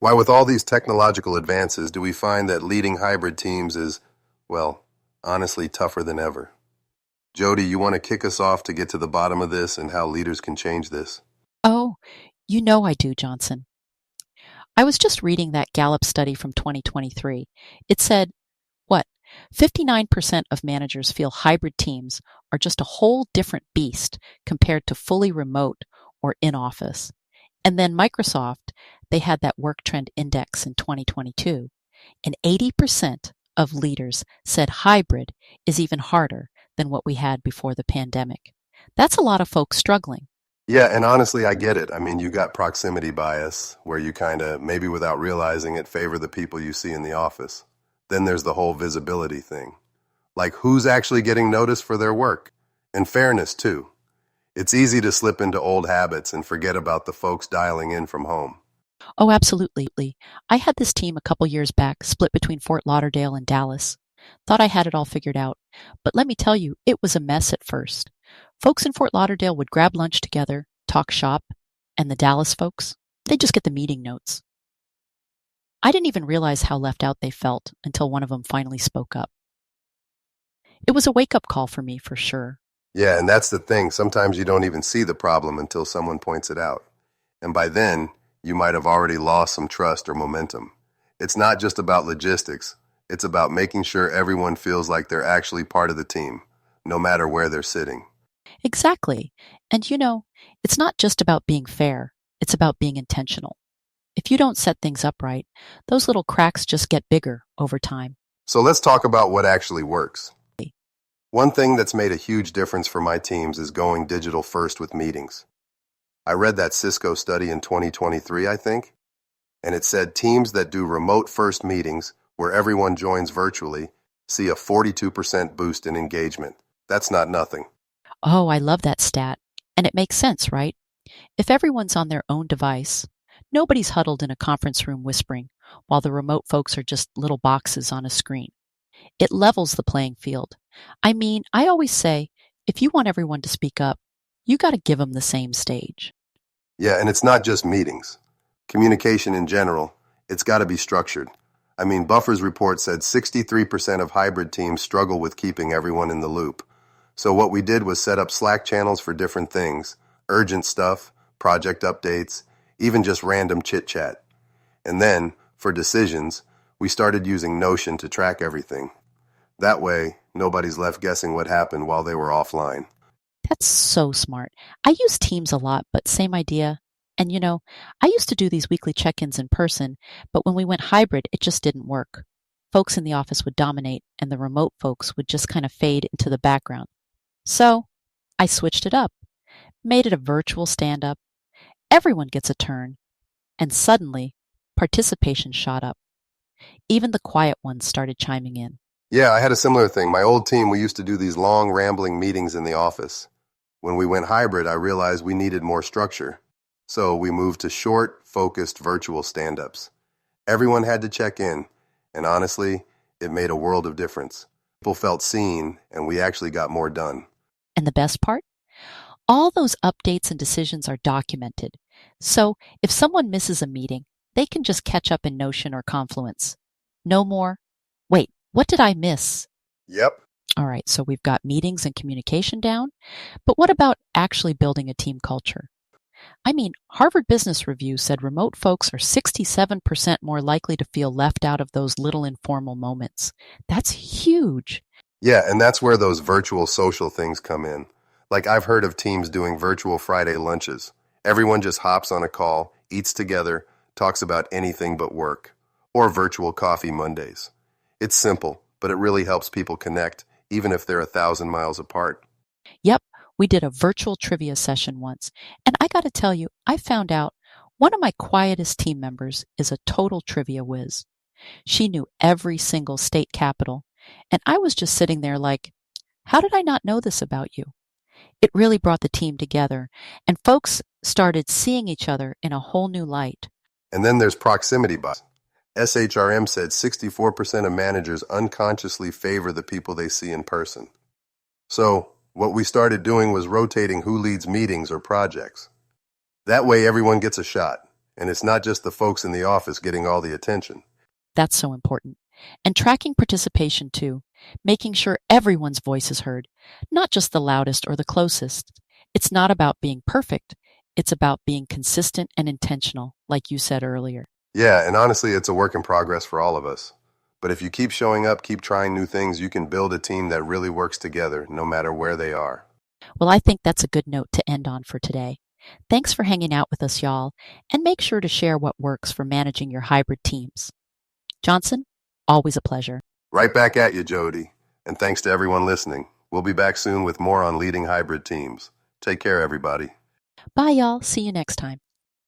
Why, with all these technological advances, do we find that leading hybrid teams is, well, honestly tougher than ever? Jody, you want to kick us off to get to the bottom of this and how leaders can change this? Oh, you know I do, Johnson. I was just reading that Gallup study from 2023. It said, what? 59% of managers feel hybrid teams are just a whole different beast compared to fully remote or in office. And then Microsoft, they had that work trend index in 2022, and 80% of leaders said hybrid is even harder than what we had before the pandemic. That's a lot of folks struggling. Yeah, and honestly, I get it. I mean, you got proximity bias, where you kind of, maybe without realizing it, favor the people you see in the office. Then there's the whole visibility thing. Like, who's actually getting noticed for their work? And fairness, too. It's easy to slip into old habits and forget about the folks dialing in from home. Oh, absolutely. I had this team a couple years back, split between Fort Lauderdale and Dallas. Thought I had it all figured out. But let me tell you, it was a mess at first. Folks in Fort Lauderdale would grab lunch together, talk shop, and the Dallas folks, they'd just get the meeting notes. I didn't even realize how left out they felt until one of them finally spoke up. It was a wake-up call for me, for sure. Yeah, and that's the thing. Sometimes you don't even see the problem until someone points it out. And by then, you might have already lost some trust or momentum. It's not just about logistics. It's about making sure everyone feels like they're actually part of the team, no matter where they're sitting. Exactly. And it's not just about being fair. It's about being intentional. If you don't set things up right, those little cracks just get bigger over time. So let's talk about what actually works. One thing that's made a huge difference for my teams is going digital first with meetings. I read that Cisco study in 2023, I think, and it said teams that do remote first meetings where everyone joins virtually see a 42% boost in engagement. That's not nothing. Oh, I love that stat. And it makes sense, right? If everyone's on their own device, nobody's huddled in a conference room whispering, while the remote folks are just little boxes on a screen. It levels the playing field. I mean, I always say, if you want everyone to speak up, you got to give them the same stage. Yeah, and it's not just meetings. Communication in general, it's got to be structured. I mean, Buffer's report said 63% of hybrid teams struggle with keeping everyone in the loop. So what we did was set up Slack channels for different things, urgent stuff, project updates, even just random chit-chat. And then, for decisions, we started using Notion to track everything. That way, nobody's left guessing what happened while they were offline. That's so smart. I use Teams a lot, but same idea. And I used to do these weekly check-ins in person, but when we went hybrid, it just didn't work. Folks in the office would dominate, and the remote folks would just kind of fade into the background. So I switched it up, made it a virtual stand-up. Everyone gets a turn, and suddenly participation shot up. Even the quiet ones started chiming in. Yeah, I had a similar thing. My old team, we used to do these long, rambling meetings in the office. When we went hybrid, I realized we needed more structure. So we moved to short, focused virtual stand-ups. Everyone had to check in, and honestly, it made a world of difference. People felt seen, and we actually got more done. And the best part? All those updates and decisions are documented. So if someone misses a meeting, they can just catch up in Notion or Confluence. No more, wait, what did I miss? Yep. All right, so we've got meetings and communication down, but what about actually building a team culture? I mean, Harvard Business Review said remote folks are 67% more likely to feel left out of those little informal moments. That's huge. Yeah, and that's where those virtual social things come in. Like, I've heard of teams doing virtual Friday lunches. Everyone just hops on a call, eats together, talks about anything but work. Or virtual coffee Mondays. It's simple, but it really helps people connect, even if they're 1,000 miles apart. Yep, we did a virtual trivia session once, and I got to tell you, I found out one of my quietest team members is a total trivia whiz. She knew every single state capital, and I was just sitting there like, how did I not know this about you? It really brought the team together, and folks started seeing each other in a whole new light. And then there's proximity bias. SHRM said 64% of managers unconsciously favor the people they see in person. So, what we started doing was rotating who leads meetings or projects. That way everyone gets a shot. And it's not just the folks in the office getting all the attention. That's so important. And tracking participation too, making sure everyone's voice is heard, not just the loudest or the closest. It's not about being perfect. It's about being consistent and intentional, like you said earlier. Yeah, and honestly, it's a work in progress for all of us. But if you keep showing up, keep trying new things, you can build a team that really works together, no matter where they are. Well, I think that's a good note to end on for today. Thanks for hanging out with us, y'all, and make sure to share what works for managing your hybrid teams. Johnson, always a pleasure. Right back at you, Jody. And thanks to everyone listening. We'll be back soon with more on leading hybrid teams. Take care, everybody. Bye, y'all. See you next time.